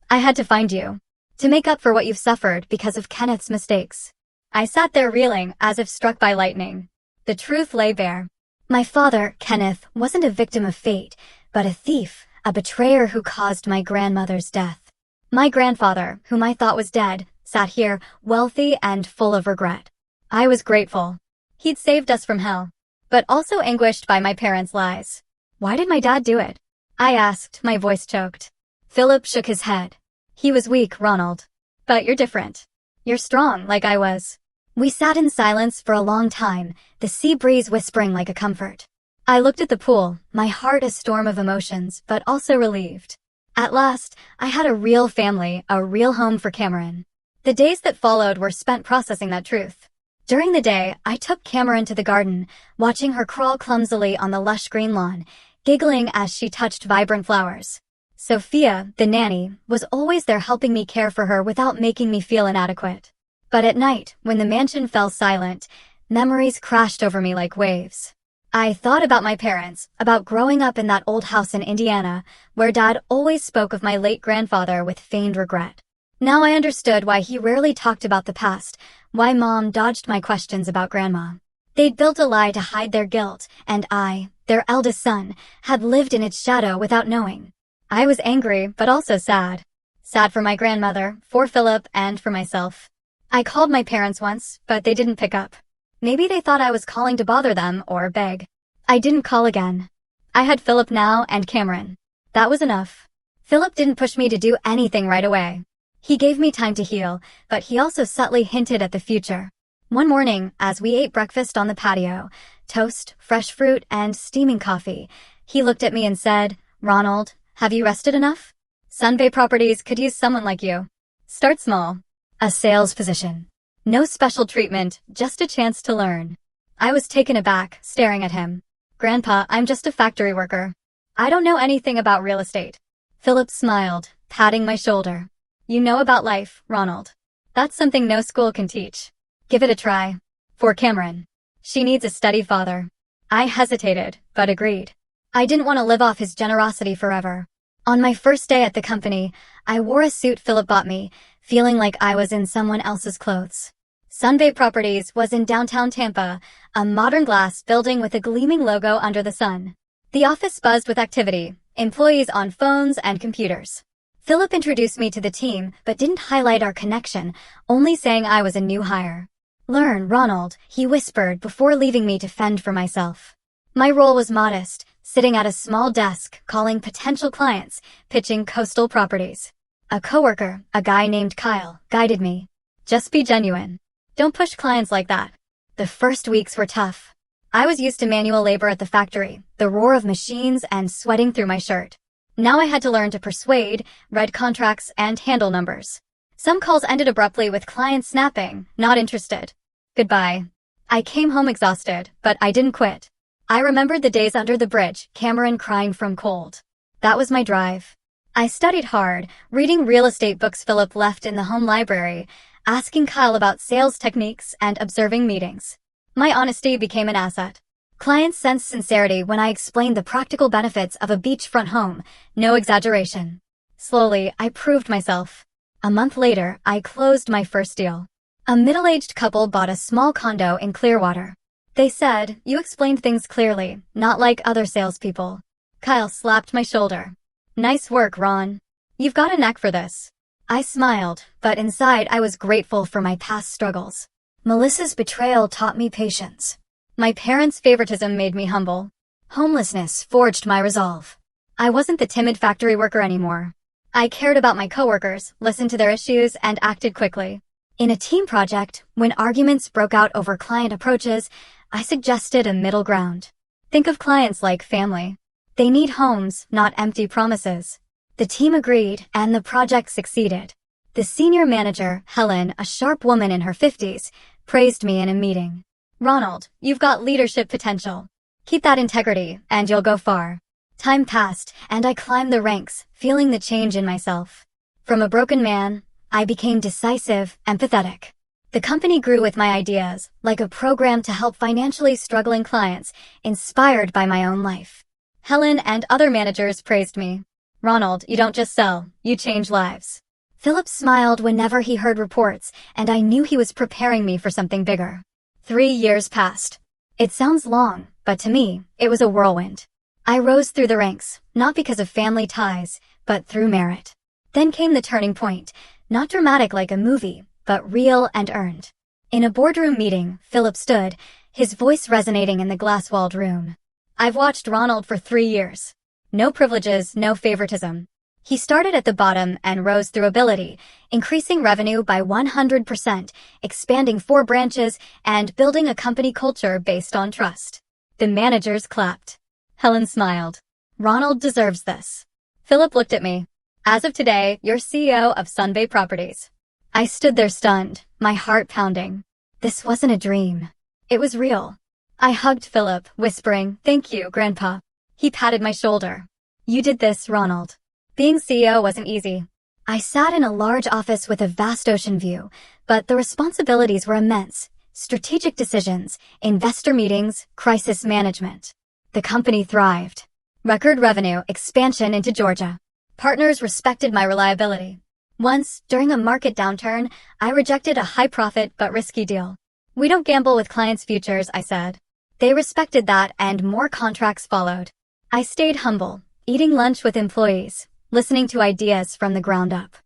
I had to find you. To make up for what you've suffered because of Kenneth's mistakes. I sat there reeling, as if struck by lightning. The truth lay bare. My father, Kenneth, wasn't a victim of fate, but a thief, a betrayer who caused my grandmother's death. My grandfather, whom I thought was dead, sat here, wealthy and full of regret. I was grateful. He'd saved us from hell, but also anguished by my parents' lies. Why did my dad do it? I asked, my voice choked. Philip shook his head. He was weak, Ronald. But you're different. You're strong, like I was. We sat in silence for a long time, the sea breeze whispering like a comfort. I looked at the pool, my heart a storm of emotions, but also relieved. At last, I had a real family, a real home for Cameron. The days that followed were spent processing that truth. During the day, I took Cameron to the garden, watching her crawl clumsily on the lush green lawn, giggling as she touched vibrant flowers. Sophia, the nanny, was always there helping me care for her without making me feel inadequate. But at night, when the mansion fell silent, memories crashed over me like waves. I thought about my parents, about growing up in that old house in Indiana, where Dad always spoke of my late grandfather with feigned regret. Now I understood why he rarely talked about the past, why Mom dodged my questions about Grandma. They'd built a lie to hide their guilt, and I, their eldest son, had lived in its shadow without knowing. I was angry, but also sad. Sad for my grandmother, for Philip, and for myself. I called my parents once, but they didn't pick up. Maybe they thought I was calling to bother them or beg. I didn't call again. I had Philip now and Cameron. That was enough. Philip didn't push me to do anything right away. He gave me time to heal, but he also subtly hinted at the future. One morning, as we ate breakfast on the patio, toast, fresh fruit, and steaming coffee, he looked at me and said, "Ronald, have you rested enough? Sunbay Properties could use someone like you. Start small. A sales position. No special treatment, just a chance to learn." I was taken aback, staring at him. "Grandpa, I'm just a factory worker. I don't know anything about real estate." Philip smiled, patting my shoulder. "You know about life, Ronald. That's something no school can teach. Give it a try. For Cameron. She needs a steady father." I hesitated, but agreed. I didn't want to live off his generosity forever. On my first day at the company, I wore a suit Philip bought me, feeling like I was in someone else's clothes. Sunbay Properties was in downtown Tampa, a modern glass building with a gleaming logo under the sun. The office buzzed with activity, employees on phones and computers. Philip introduced me to the team, but didn't highlight our connection, only saying I was a new hire. "Learn, Ronald," he whispered before leaving me to fend for myself. My role was modest, sitting at a small desk, calling potential clients, pitching coastal properties. A coworker, a guy named Kyle, guided me. "Just be genuine. Don't push clients like that." The first weeks were tough. I was used to manual labor at the factory, the roar of machines and sweating through my shirt. Now I had to learn to persuade, read contracts, and handle numbers. Some calls ended abruptly with clients snapping, "Not interested. Goodbye." I came home exhausted, but I didn't quit. I remembered the days under the bridge, Cameron crying from cold. That was my drive. I studied hard, reading real estate books Philip left in the home library, asking Kyle about sales techniques, and observing meetings. My honesty became an asset. Clients sensed sincerity when I explained the practical benefits of a beachfront home, no exaggeration. Slowly, I proved myself. A month later, I closed my first deal. A middle-aged couple bought a small condo in Clearwater. They said, "You explained things clearly, not like other salespeople." Kyle slapped my shoulder. "Nice work, Ron. You've got a knack for this." I smiled, but inside I was grateful for my past struggles. Melissa's betrayal taught me patience. My parents' favoritism made me humble. Homelessness forged my resolve. I wasn't the timid factory worker anymore. I cared about my coworkers, listened to their issues, and acted quickly. In a team project, when arguments broke out over client approaches, I suggested a middle ground. Think of clients like family. They need homes, not empty promises. The team agreed, and the project succeeded. The senior manager, Helen, a sharp woman in her 50s, praised me in a meeting. "Ronald, you've got leadership potential. Keep that integrity, and you'll go far." Time passed, and I climbed the ranks, feeling the change in myself. From a broken man, I became decisive, empathetic. The company grew with my ideas, like a program to help financially struggling clients, inspired by my own life. Helen and other managers praised me. "Ronald, you don't just sell, you change lives." Philip smiled whenever he heard reports, and I knew he was preparing me for something bigger. 3 years passed. It sounds long, but to me, it was a whirlwind. I rose through the ranks, not because of family ties, but through merit. Then came the turning point, not dramatic like a movie, but real and earned. In a boardroom meeting, Philip stood, his voice resonating in the glass-walled room. "I've watched Ronald for 3 years. No privileges, no favoritism. He started at the bottom and rose through ability, increasing revenue by 100%, expanding 4 branches, and building a company culture based on trust." The managers clapped. Helen smiled. "Ronald deserves this." Philip looked at me. "As of today, you're CEO of Sunbay Properties." I stood there stunned, my heart pounding. This wasn't a dream. It was real. I hugged Philip, whispering, "Thank you, Grandpa." He patted my shoulder. "You did this, Ronald." Being CEO wasn't easy. I sat in a large office with a vast ocean view, but the responsibilities were immense. Strategic decisions, investor meetings, crisis management. The company thrived. Record revenue, expansion into Georgia. Partners respected my reliability. Once, during a market downturn, I rejected a high-profit but risky deal. "We don't gamble with clients' futures," I said. They respected that, and more contracts followed. I stayed humble, eating lunch with employees, listening to ideas from the ground up.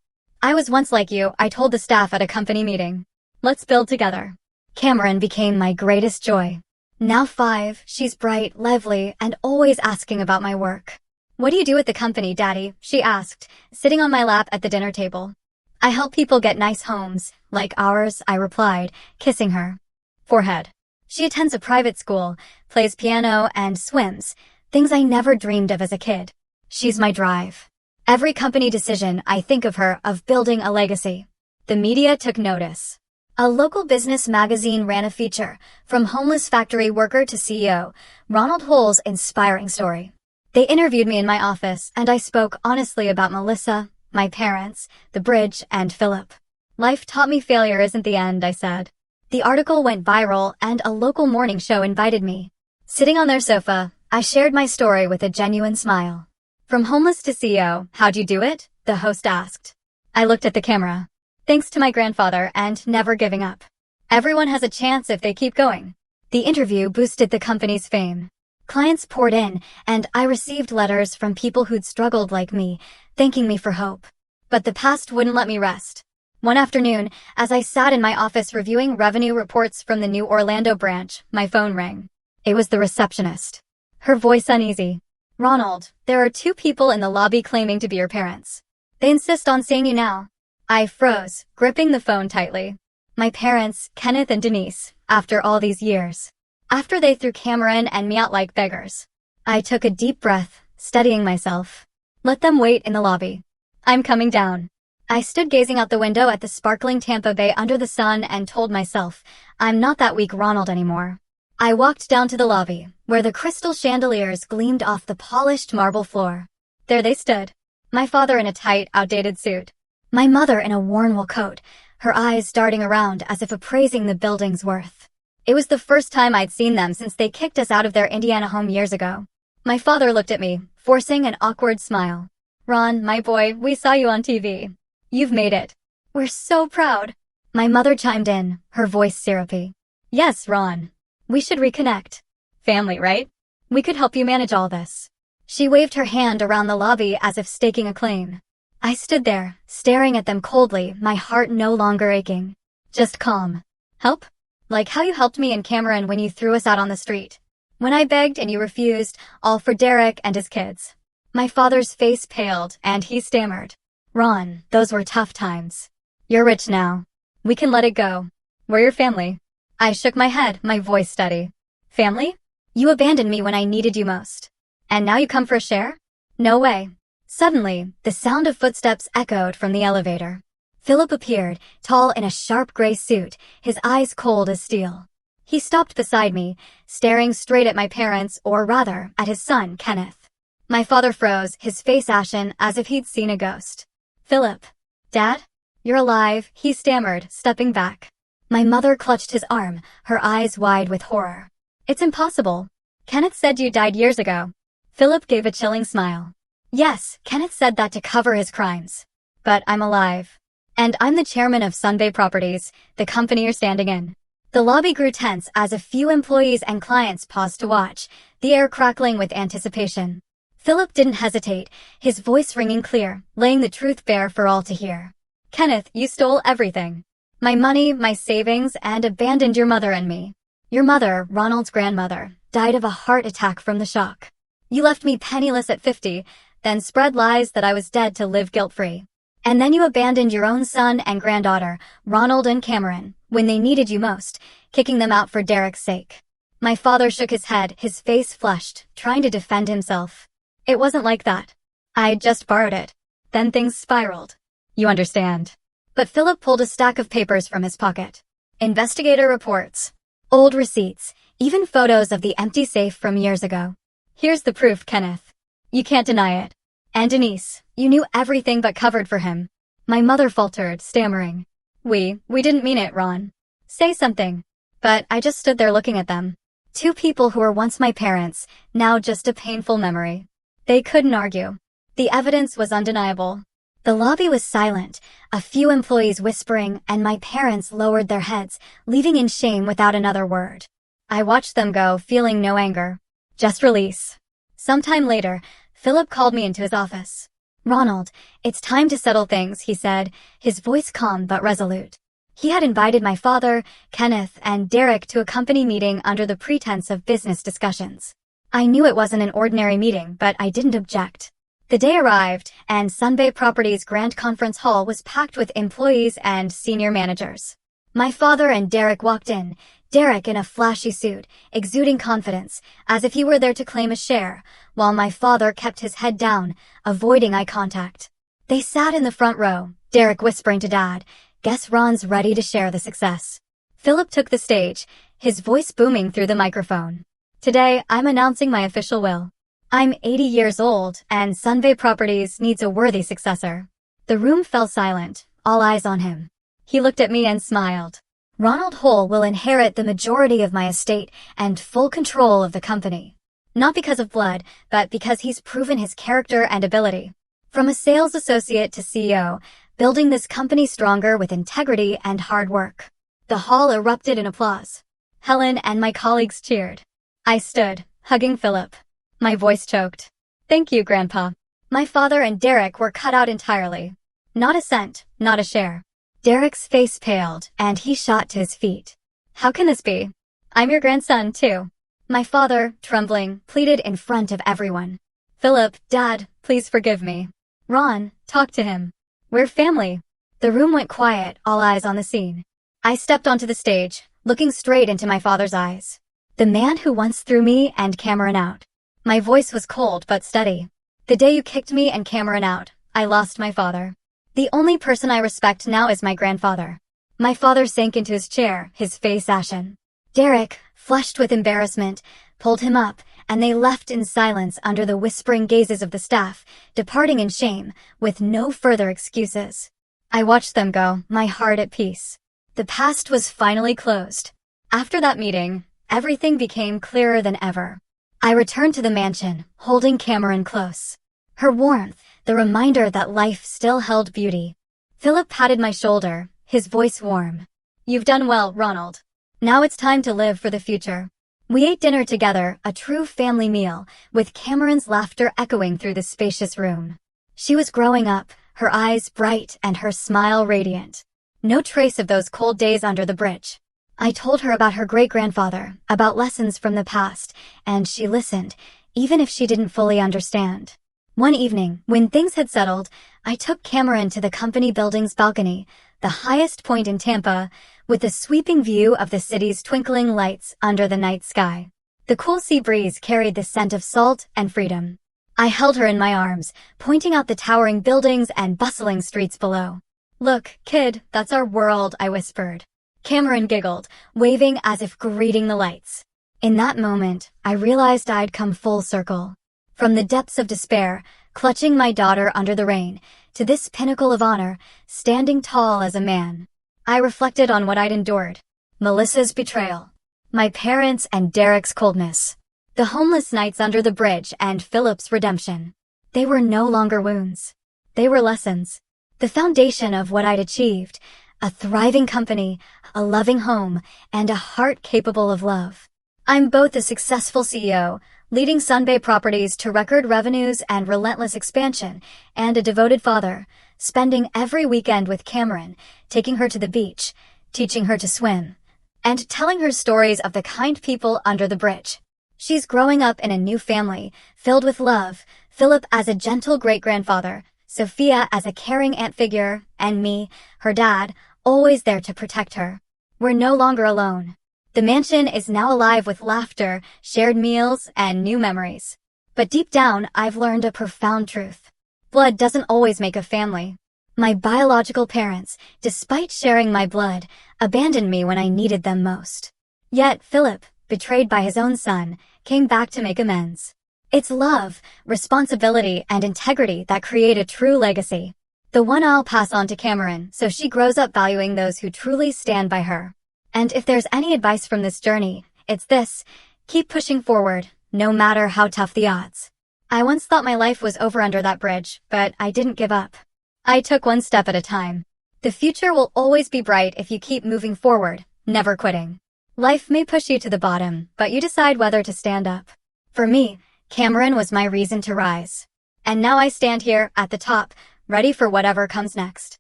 "I was once like you," I told the staff at a company meeting. "Let's build together." Cameron became my greatest joy. Now 5, she's bright, lively, and always asking about my work. "What do you do at the company, Daddy?" she asked, sitting on my lap at the dinner table. "I help people get nice homes, like ours," I replied, kissing her forehead. She attends a private school, plays piano, and swims, things I never dreamed of as a kid. She's my drive. Every company decision, I think of her, of building a legacy. The media took notice. A local business magazine ran a feature, From Homeless Factory Worker to CEO, Ronald Hull's inspiring story. They interviewed me in my office, and I spoke honestly about Melissa, my parents, the bridge, and Philip. "Life taught me failure isn't the end," I said. The article went viral, and a local morning show invited me. Sitting on their sofa, I shared my story with a genuine smile. "From homeless to CEO, how'd you do it?" the host asked. I looked at the camera. "Thanks to my grandfather and never giving up. Everyone has a chance if they keep going." The interview boosted the company's fame. Clients poured in, and I received letters from people who'd struggled like me, thanking me for hope. But the past wouldn't let me rest. One afternoon, as I sat in my office reviewing revenue reports from the new Orlando branch, my phone rang. It was the receptionist. Her voice uneasy. "Ronald, there are 2 people in the lobby claiming to be your parents. They insist on seeing you now." I froze, gripping the phone tightly. My parents, Kenneth and Denise, after all these years. After they threw Cameron and me out like beggars. I took a deep breath, steadying myself. "Let them wait in the lobby. I'm coming down." I stood gazing out the window at the sparkling Tampa Bay under the sun and told myself, I'm not that weak Ronald anymore. I walked down to the lobby, where the crystal chandeliers gleamed off the polished marble floor. There they stood. My father in a tight, outdated suit. My mother in a worn wool coat, her eyes darting around as if appraising the building's worth. It was the first time I'd seen them since they kicked us out of their Indiana home years ago. My father looked at me, forcing an awkward smile. Ron, my boy, we saw you on TV. You've made it. We're so proud. My mother chimed in, her voice syrupy. Yes, Ron. We should reconnect. Family, right? We could help you manage all this. She waved her hand around the lobby as if staking a claim. I stood there, staring at them coldly, my heart no longer aching. Just calm. Help? Like how you helped me and Cameron when you threw us out on the street. When I begged and you refused, all for Derek and his kids. My father's face paled, and he stammered. Ron, those were tough times. You're rich now. We can let it go. We're your family. I shook my head, my voice steady. Family? You abandoned me when I needed you most. And now you come for a share? No way. Suddenly, the sound of footsteps echoed from the elevator. Philip appeared, tall in a sharp gray suit, his eyes cold as steel. He stopped beside me, staring straight at my parents, or rather, at his son, Kenneth. My father froze, his face ashen, as if he'd seen a ghost. Philip. Dad? You're alive, he stammered, stepping back. My mother clutched his arm, her eyes wide with horror. It's impossible. Kenneth said you died years ago. Philip gave a chilling smile. Yes, Kenneth said that to cover his crimes. But I'm alive. And I'm the chairman of Sunbay Properties, the company you're standing in. The lobby grew tense as a few employees and clients paused to watch, the air crackling with anticipation. Philip didn't hesitate, his voice ringing clear, laying the truth bare for all to hear. Kenneth, you stole everything. My money, my savings, and abandoned your mother and me. Your mother, Ronald's grandmother, died of a heart attack from the shock. You left me penniless at 50, then spread lies that I was dead to live guilt-free. And then you abandoned your own son and granddaughter, Ronald and Cameron, when they needed you most, kicking them out for Derek's sake. My father shook his head, his face flushed, trying to defend himself. It wasn't like that. I'd just borrowed it. Then things spiraled. You understand. But Philip pulled a stack of papers from his pocket. Investigator reports. Old receipts, even photos of the empty safe from years ago. Here's the proof, Kenneth. You can't deny it. And Denise, you knew everything but covered for him. My mother faltered, stammering. We didn't mean it, Ron. Say something. But I just stood there looking at them. Two people who were once my parents, now just a painful memory. They couldn't argue. The evidence was undeniable. The lobby was silent, a few employees whispering, and my parents lowered their heads, leaving in shame without another word. I watched them go, feeling no anger. Just release. Sometime later, Philip called me into his office. Ronald, it's time to settle things, he said, his voice calm but resolute. He had invited my father, Kenneth, and Derek to a company meeting under the pretense of business discussions. I knew it wasn't an ordinary meeting, but I didn't object. The day arrived, and Sunbay Properties' Grand Conference Hall was packed with employees and senior managers. My father and Derek walked in, Derek in a flashy suit, exuding confidence, as if he were there to claim a share, while my father kept his head down, avoiding eye contact. They sat in the front row, Derek whispering to Dad, "Guess Ron's ready to share the success." Philip took the stage, his voice booming through the microphone. "Today, I'm announcing my official will. I'm 80 years old, and Sunbay Properties needs a worthy successor." The room fell silent, all eyes on him. He looked at me and smiled. "Ronald Hull will inherit the majority of my estate and full control of the company. Not because of blood, but because he's proven his character and ability. From a sales associate to CEO, building this company stronger with integrity and hard work." The hall erupted in applause. Helen and my colleagues cheered. I stood, hugging Philip. My voice choked. "Thank you, Grandpa." My father and Derek were cut out entirely. Not a cent, not a share. Derek's face paled, and he shot to his feet. "How can this be? I'm your grandson, too." My father, trembling, pleaded in front of everyone. "Philip, Dad, please forgive me. Ron, talk to him. We're family." The room went quiet, all eyes on the scene. I stepped onto the stage, looking straight into my father's eyes. The man who once threw me and Cameron out. My voice was cold but steady. "The day you kicked me and Cameron out, I lost my father. The only person I respect now is my grandfather. My father sank into his chair, his face ashen. Derek, flushed with embarrassment, pulled him up, and they left in silence under the whispering gazes of the staff, departing in shame, with no further excuses. I watched them go, my heart at peace. The past was finally closed. After that meeting, everything became clearer than ever. I returned to the mansion, holding Cameron close. Her warmth, the reminder that life still held beauty. Philip patted my shoulder, his voice warm. "You've done well, Ronald. Now it's time to live for the future." We ate dinner together, a true family meal, with Cameron's laughter echoing through the spacious room. She was growing up, her eyes bright and her smile radiant. No trace of those cold days under the bridge. I told her about her great-grandfather, about lessons from the past, and she listened, even if she didn't fully understand. One evening, when things had settled, I took Cameron to the company building's balcony, the highest point in Tampa, with a sweeping view of the city's twinkling lights under the night sky. The cool sea breeze carried the scent of salt and freedom. I held her in my arms, pointing out the towering buildings and bustling streets below. "Look, kid, that's our world," I whispered. Cameron giggled, waving as if greeting the lights. In that moment, I realized I'd come full circle. From the depths of despair, clutching my daughter under the rain, to this pinnacle of honor, standing tall as a man. I reflected on what I'd endured. Melissa's betrayal. My parents and Derek's coldness. The homeless nights under the bridge and Philip's redemption. They were no longer wounds. They were lessons. The foundation of what I'd achieved. A thriving company, a loving home, and a heart capable of love. I'm both a successful CEO, leading Sunbay Properties to record revenues and relentless expansion, and a devoted father, spending every weekend with Cameron, taking her to the beach, teaching her to swim, and telling her stories of the kind people under the bridge. She's growing up in a new family, filled with love, Philip as a gentle great-grandfather, Sophia as a caring aunt figure, and me, her dad, always there to protect her. We're no longer alone. The mansion is now alive with laughter, shared meals, and new memories. But deep down, I've learned a profound truth. Blood doesn't always make a family. My biological parents, despite sharing my blood, abandoned me when I needed them most. Yet Philip, betrayed by his own son, came back to make amends. It's love, responsibility, and integrity that create a true legacy. The one I'll pass on to Cameron so she grows up valuing those who truly stand by her. And if there's any advice from this journey, it's this: keep pushing forward, no matter how tough the odds. I once thought my life was over under that bridge, but I didn't give up. I took one step at a time. The future will always be bright if you keep moving forward, never quitting. Life may push you to the bottom, but you decide whether to stand up. For me, Cameron was my reason to rise. And now I stand here, at the top, ready for whatever comes next.